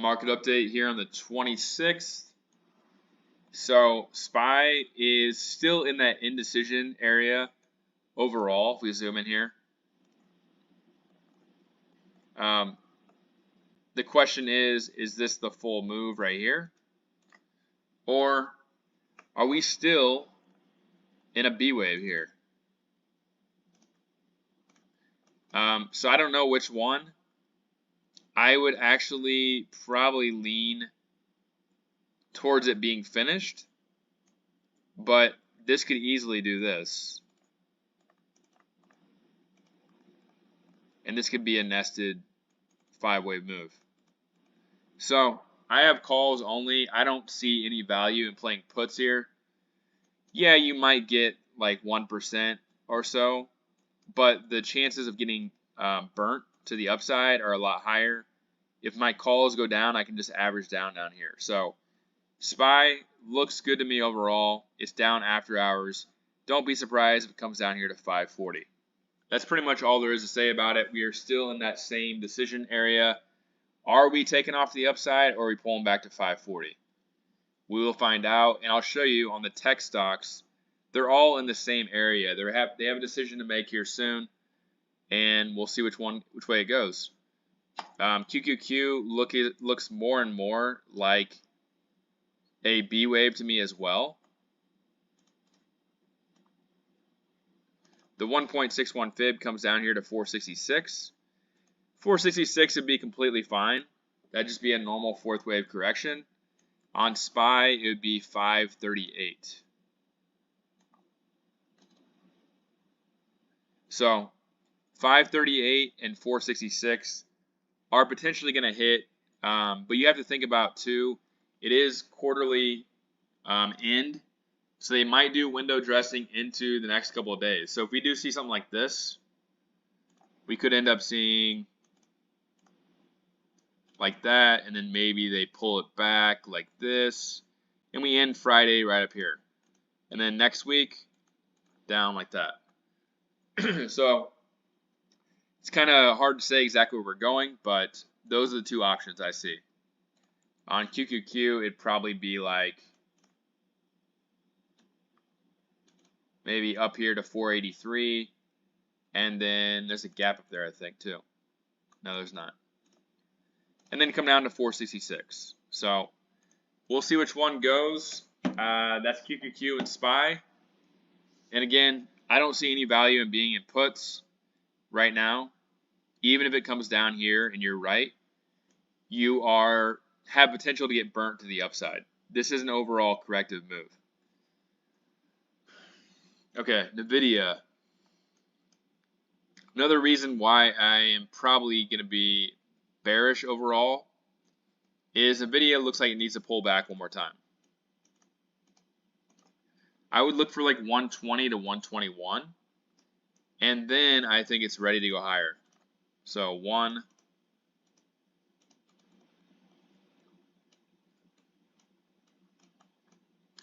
Market update here on the 26th. So SPY is still in that indecision area overall. If we zoom in here, the question is this the full move right here, or are we still in a B wave here? So I don't know which one. I would actually probably lean towards it being finished, but this could easily do this. And this could be a nested 5-wave move. So I have calls only. I don't see any value in playing puts here. Yeah, you might get like 1% or so, but the chances of getting burnt to the upside are a lot higher. If my calls go down, I can just average down here. So SPY looks good to me overall. It's down after hours. Don't be surprised if it comes down here to 540. That's pretty much all there is to say about it. We are still in that same decision area. Are we taking off the upside, or are we pulling back to 540? We will find out, and I'll show you on the tech stocks. They're all in the same area. They have a decision to make here soon, and we'll see which way it goes. QQQ looks more and more like a B wave to me as well. The 1.61 fib comes down here to 466. 466 would be completely fine. That'd just be a normal fourth wave correction. On SPY, it would be 538. So 538 and 466 are potentially going to hit, but you have to think about too, it is quarterly end, so they might do window dressing into the next couple of days. So if we do see something like this, we could end up seeing like that, and then maybe they pull it back like this, and we end Friday right up here, and then next week down like that. So it's kind of hard to say exactly where we're going, but those are the two options I see. On QQQ, it'd probably be like maybe up here to 483, and then there's a gap up there, I think, too. No, there's not. And then come down to 466. So we'll see which one goes. That's QQQ and SPY. And again, I don't see any value in being in puts right now. Even if it comes down here and you're right, you have potential to get burnt to the upside. This is an overall corrective move. Okay, Nvidia. Another reason why I am probably going to be bearish overall is Nvidia looks like it needs to pull back one more time. I would look for like 120 to 121, and then I think it's ready to go higher. So 1,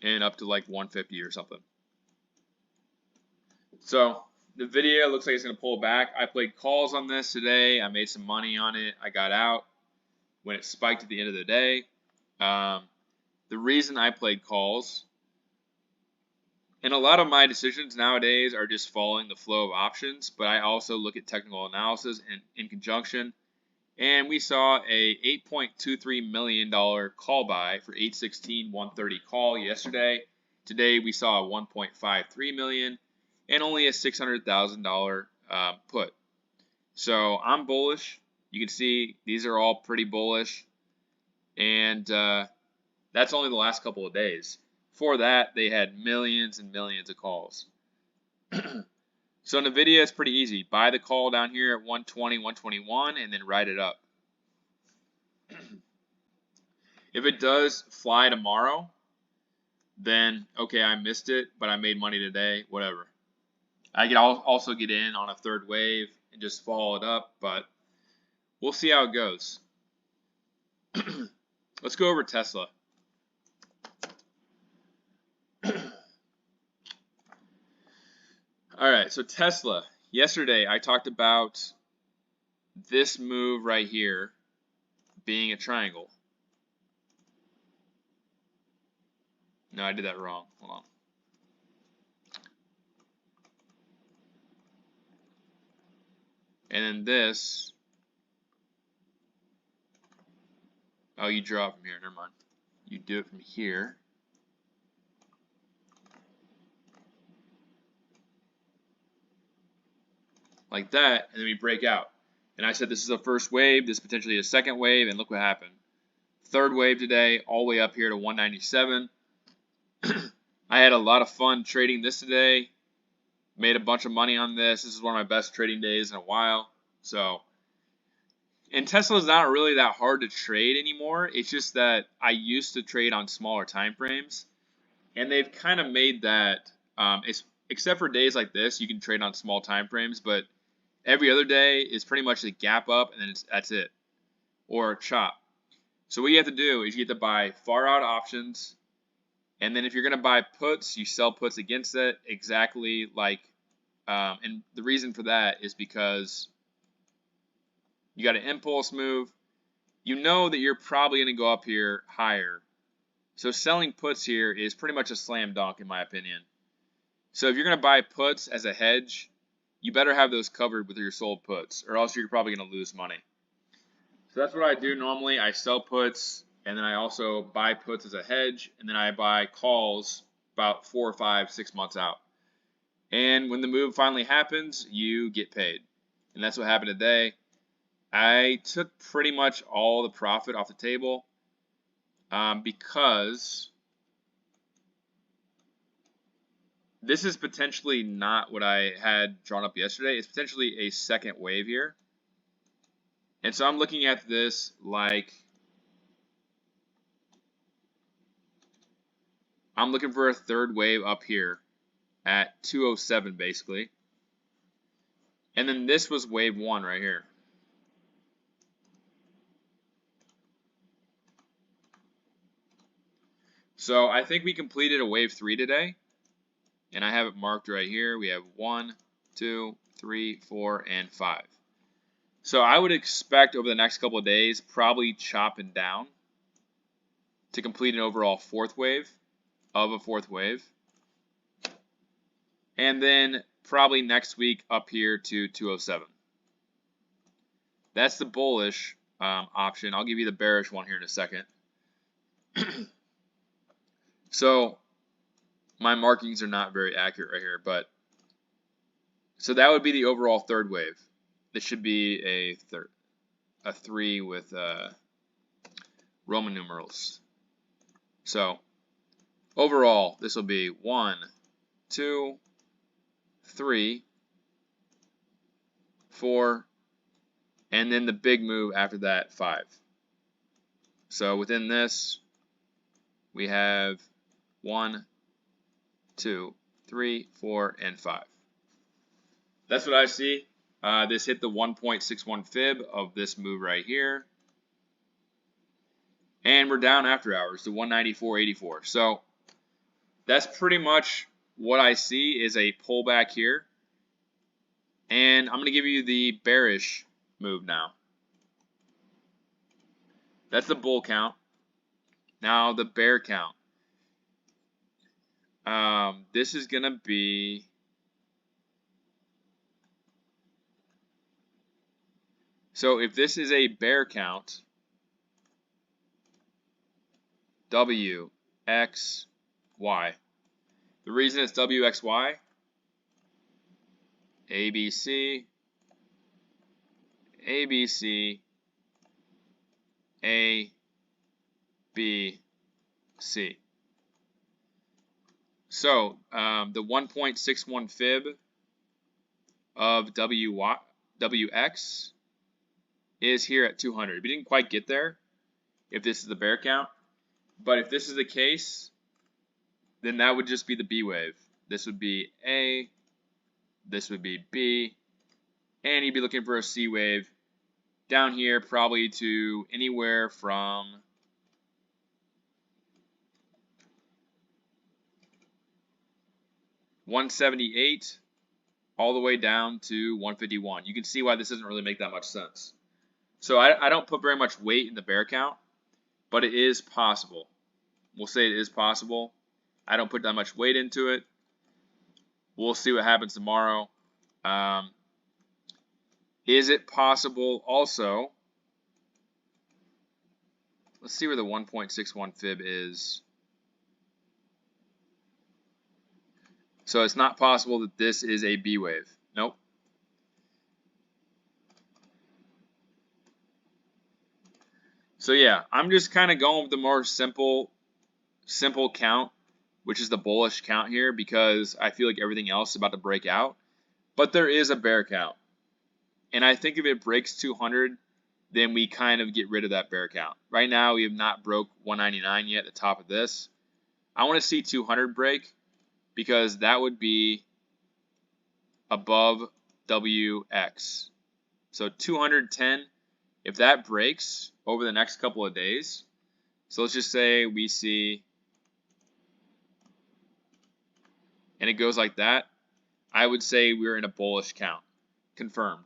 and up to like 150 or something. So Nvidia looks like it's going to pull back. I played calls on this today. I made some money on it. I got out when it spiked at the end of the day. The reason I played calls, and a lot of my decisions nowadays are just following the flow of options, but I also look at technical analysis in conjunction. And we saw a $8.23 million call buy for 8/16/130 call yesterday. Today we saw a $1.53 million and only a $600,000 put. So I'm bullish. You can see these are all pretty bullish, and that's only the last couple of days. Before that, they had millions and millions of calls. So Nvidia is pretty easy. Buy the call down here at 120, 121, and then ride it up. If it does fly tomorrow, then okay, I missed it, but I made money today, whatever. I can also get in on a third wave and just follow it up, but we'll see how it goes. Let's go over Tesla. All right, so Tesla. Yesterday, I talked about this move right here being a triangle. No, I did that wrong. Hold on. And then this, oh, you draw it from here. Never mind. You do it from here. Like that, and then we break out. And I said this is a first wave, this is potentially a second wave, and look what happened. Third wave today, all the way up here to 197. I had a lot of fun trading this today. Made a bunch of money on this. This is one of my best trading days in a while. So, and Tesla's not really that hard to trade anymore. It's just that I used to trade on smaller time frames, and they've kind of made that. Except for days like this, you can trade on small time frames, but every other day is pretty much a gap up, and then that's it, or chop. So what you have to do is you have to buy far out options, and then if you're going to buy puts, you sell puts against it exactly like. And the reason for that is because you got an impulse move. You know that you're probably going to go up here higher. So selling puts here is pretty much a slam dunk in my opinion. So if you're going to buy puts as a hedge, you better have those covered with your sold puts, or else you're probably going to lose money. So that's what I do normally. I sell puts, and then I also buy puts as a hedge, and then I buy calls about 4 or 5, 6 months out. And when the move finally happens, you get paid. And that's what happened today. I took pretty much all the profit off the table because this is potentially not what I had drawn up yesterday. It's potentially a second wave here. And so I'm looking at this like I'm looking for a third wave up here at 207 basically. And then this was wave 1 right here. So I think we completed a wave 3 today. And I have it marked right here. We have 1, 2, 3, 4, and 5. So I would expect over the next couple of days, probably chopping down to complete an overall fourth wave of a fourth wave. And then probably next week up here to 207. That's the bullish option. I'll give you the bearish one here in a second. So my markings are not very accurate right here, but so that would be the overall third wave. This should be a 3 with Roman numerals. So overall, this will be 1, 2, 3, 4, and then the big move after that, 5. So within this, we have 1, 2, 3, 4, and 5. That's what I see. This hit the 1.61 fib of this move right here. And we're down after hours to 194.84. So that's pretty much what I see is a pullback here. And I'm going to give you the bearish move now. That's the bull count. Now the bear count. This is going to be so if this is a bear count, W, X, Y. The reason it's W, X, Y, A, B, C, A, B, C, A, B, C. So the 1.61 fib of WX is here at 200. We didn't quite get there if this is the bear count. But if this is the case, then that would just be the B wave. This would be A, this would be B, and you'd be looking for a C wave down here probably to anywhere from 178 all the way down to 151. You can see why this doesn't really make that much sense. So I don't put very much weight in the bear count, but it is possible. We'll say it is possible. I don't put that much weight into it. We'll see what happens tomorrow. Is it possible also? Let's see where the 1.61 fib is. So it's not possible that this is a B wave. Nope. So yeah, I'm just kind of going with the more simple count, which is the bullish count here, because I feel like everything else is about to break out. But there is a bear count. And I think if it breaks 200, then we kind of get rid of that bear count. Right now, we have not broke 199 yet at the top of this. I want to see 200 break, because that would be above WX. So 210, if that breaks over the next couple of days, so let's just say we see, and it goes like that, I would say we're in a bullish count, confirmed.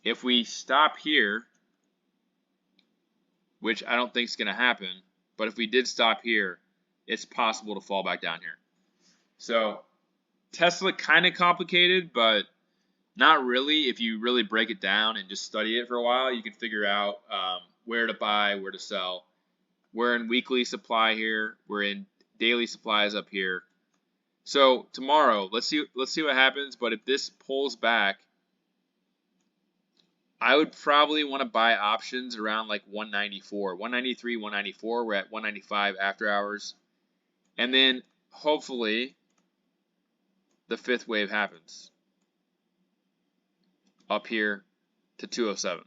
If we stop here, which I don't think is going to happen, but if we did stop here, it's possible to fall back down here. So Tesla kind of complicated, but not really. If you really break it down and just study it for a while, you can figure out where to buy, where to sell. We're in weekly supply here. We're in daily supplies up here. So tomorrow, let's see what happens. But if this pulls back, I would probably want to buy options around like 194, 193, 194. We're at 195 after hours, and then hopefully the fifth wave happens up here to 207.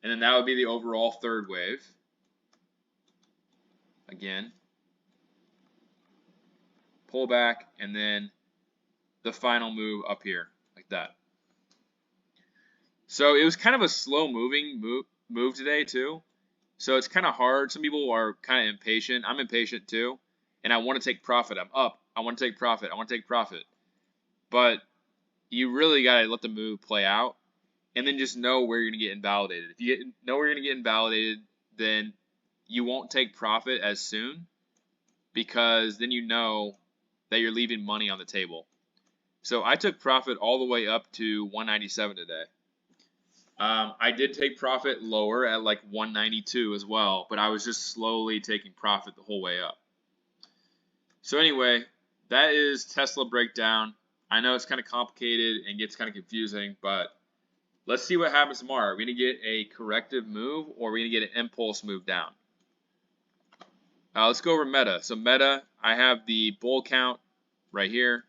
And then that would be the overall third wave. Again, pull back, and then the final move up here, like that. So it was kind of a slow moving move today too. So it's kind of hard. Some people are kind of impatient. I'm impatient too. And I want to take profit. I'm up. I want to take profit. I want to take profit. But you really got to let the move play out, and then just know where you're going to get invalidated. If you know where you're going to get invalidated, then you won't take profit as soon, because then you know that you're leaving money on the table. So I took profit all the way up to 197 today. I did take profit lower at like 192 as well, but I was just slowly taking profit the whole way up. So anyway, that is Tesla breakdown. I know it's kind of complicated and gets kind of confusing, but let's see what happens tomorrow. Are we going to get a corrective move, or are we going to get an impulse move down? Let's go over Meta. So Meta, I have the bull count right here.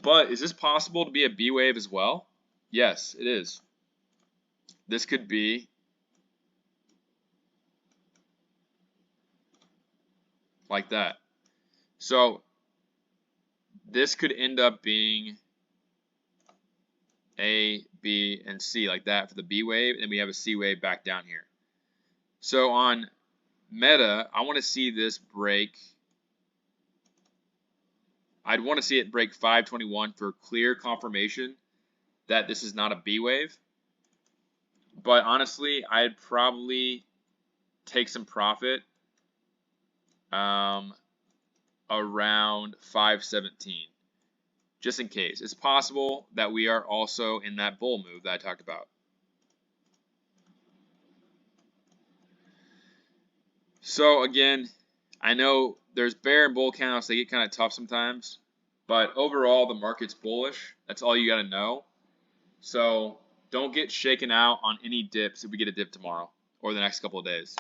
But is this possible to be a B wave as well? Yes, it is. This could be like that. So this could end up being A, B, and C like that for the B wave, and we have a C wave back down here. So on Meta, I want to see this break. I'd want to see it break 521 for clear confirmation that this is not a B wave. But honestly, I'd probably take some profit around 517, just in case. It's possible that we are also in that bull move that I talked about. So again, I know there's bear and bull counts. They get kind of tough sometimes, but overall the market's bullish. That's all you got to know. So don't get shaken out on any dips if we get a dip tomorrow or the next couple of days.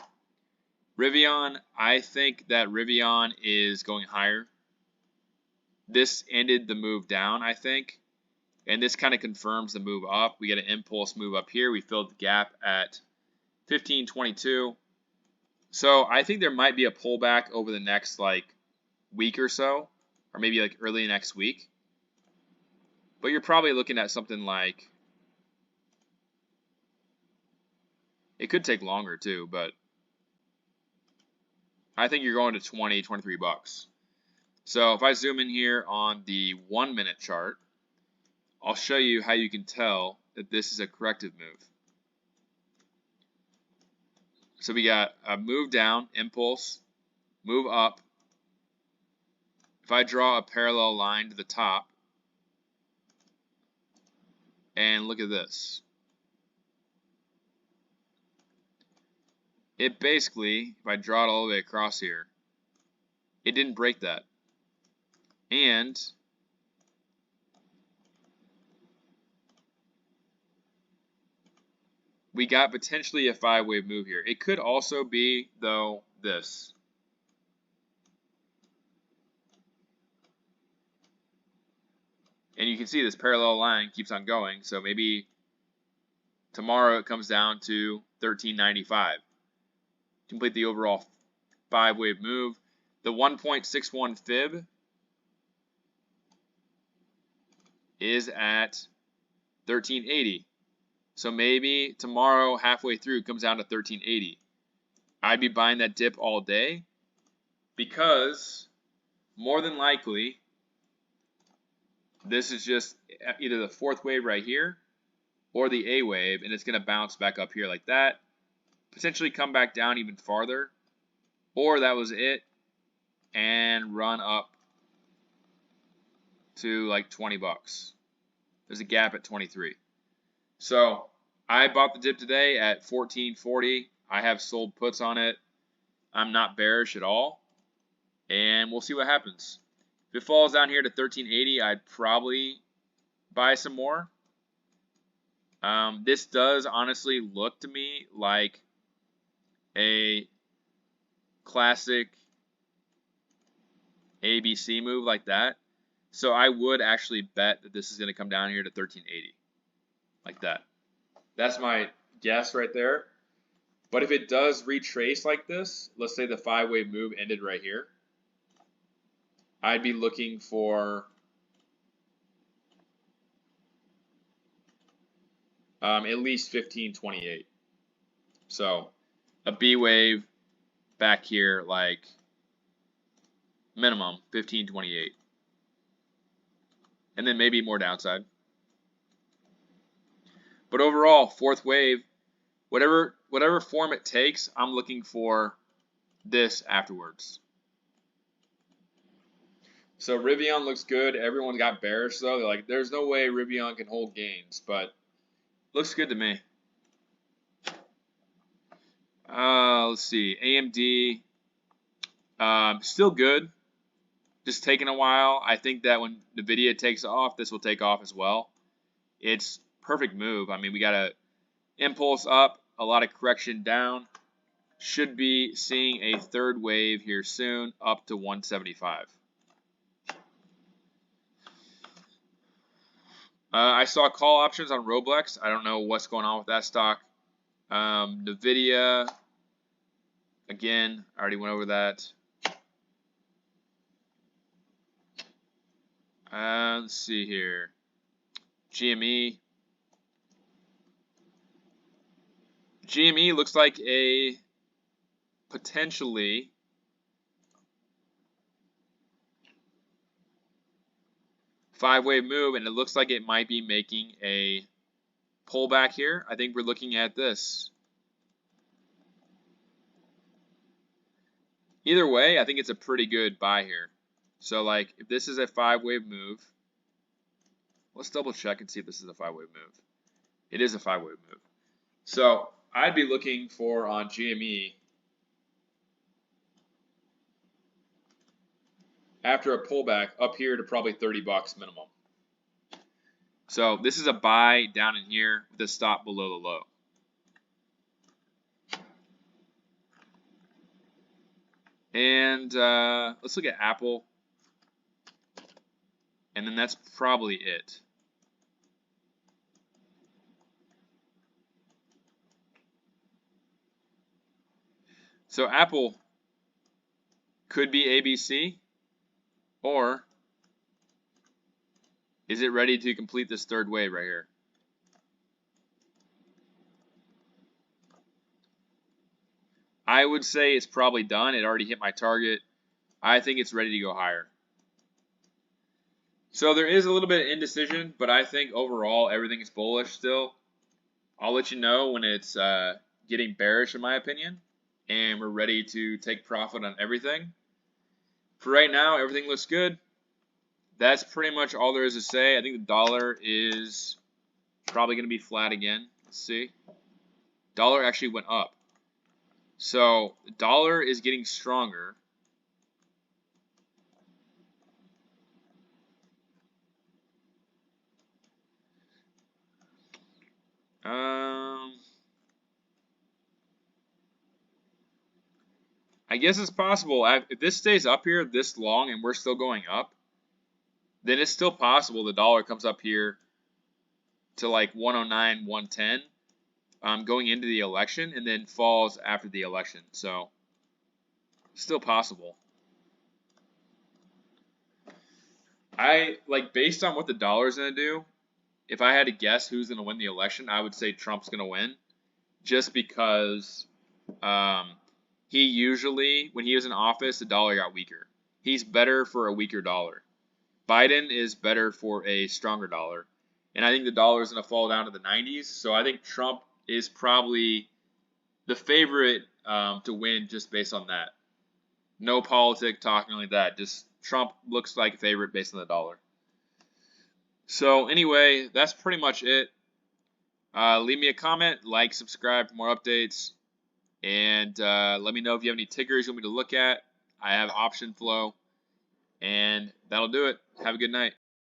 Rivian, I think that Rivian is going higher. This ended the move down, I think, and this kind of confirms the move up. We get an impulse move up here. We filled the gap at 1522. So I think there might be a pullback over the next like week or so, or maybe like early next week. But you're probably looking at something like, it could take longer too, but I think you're going to 20, 23 bucks. So if I zoom in here on the 1 minute chart, I'll show you how you can tell that this is a corrective move. So we got a move down, impulse, move up. If I draw a parallel line to the top, and look at this. It basically, if I draw it all the way across here, it didn't break that. And we got potentially a 5-wave move here. It could also be, though, this. And you can see this parallel line keeps on going, so maybe tomorrow it comes down to 1395. Complete the overall 5-wave move. The 1.61 fib is at 1380. So maybe tomorrow, halfway through, comes down to 1380. I'd be buying that dip all day because more than likely this is just either the 4th wave right here or the A wave, and it's going to bounce back up here like that, potentially come back down even farther, or that was it and run up to like 20 bucks. There's a gap at 23. So I bought the dip today at 14.40. I have sold puts on it. I'm not bearish at all, and we'll see what happens. If it falls down here to 1380, I'd probably buy some more. This does honestly look to me like a classic ABC move like that. So I would actually bet that this is going to come down here to 1380. Like that. That's my guess right there. But if it does retrace like this, let's say the 5-wave move ended right here, I'd be looking for at least 1528. So a B wave back here, like minimum 1528. And then maybe more downside. But overall, 4th wave, whatever form it takes, I'm looking for this afterwards. So Rivian looks good. Everyone got bearish though. They're like, there's no way Rivian can hold gains, but looks good to me. Let's see. AMD, still good. Just taking a while. I think that when Nvidia takes off, this will take off as well. It's perfect move. I mean, we got a impulse up, a lot of correction down. Should be seeing a 3rd wave here soon, up to 175. I saw call options on Roblox. I don't know what's going on with that stock. Nvidia, again, I already went over that. Let's see here. GME. GME looks like a potentially five-wave move, and it looks like it might be making a pullback here. I think we're looking at this. Either way, I think it's a pretty good buy here. So, like, if this is a 5-wave move, let's double check and see if this is a 5-wave move. It is a 5-wave move. So, I'd be looking for on GME after a pullback up here to probably 30 bucks minimum. So, this is a buy down in here with a stop below the low. And let's look at Apple. And then that's probably it. So Apple could be ABC, or is it ready to complete this 3rd wave right here? I would say it's probably done. It already hit my target. I think it's ready to go higher. So there is a little bit of indecision, but I think overall everything is bullish still. I'll let you know when it's getting bearish in my opinion, and we're ready to take profit on everything. For right now, everything looks good. That's pretty much all there is to say. I think the dollar is probably going to be flat again. Let's see. Dollar actually went up. So the dollar is getting stronger. I guess it's possible. If this stays up here this long and we're still going up, then it's still possible the dollar comes up here to like 109, 110 going into the election and then falls after the election. So still possible. Based on what the dollar is going to do, if I had to guess who's going to win the election, I would say Trump's going to win just because he usually, when he was in office, the dollar got weaker. He's better for a weaker dollar. Biden is better for a stronger dollar. And I think the dollar is going to fall down to the 90s. So I think Trump is probably the favorite to win just based on that. No politic talking like that. Just Trump looks like a favorite based on the dollar. So anyway, that's pretty much it. Leave me a comment, like, subscribe for more updates, and let me know if you have any tickers you want me to look at. I have option flow, and that'll do it. Have a good night.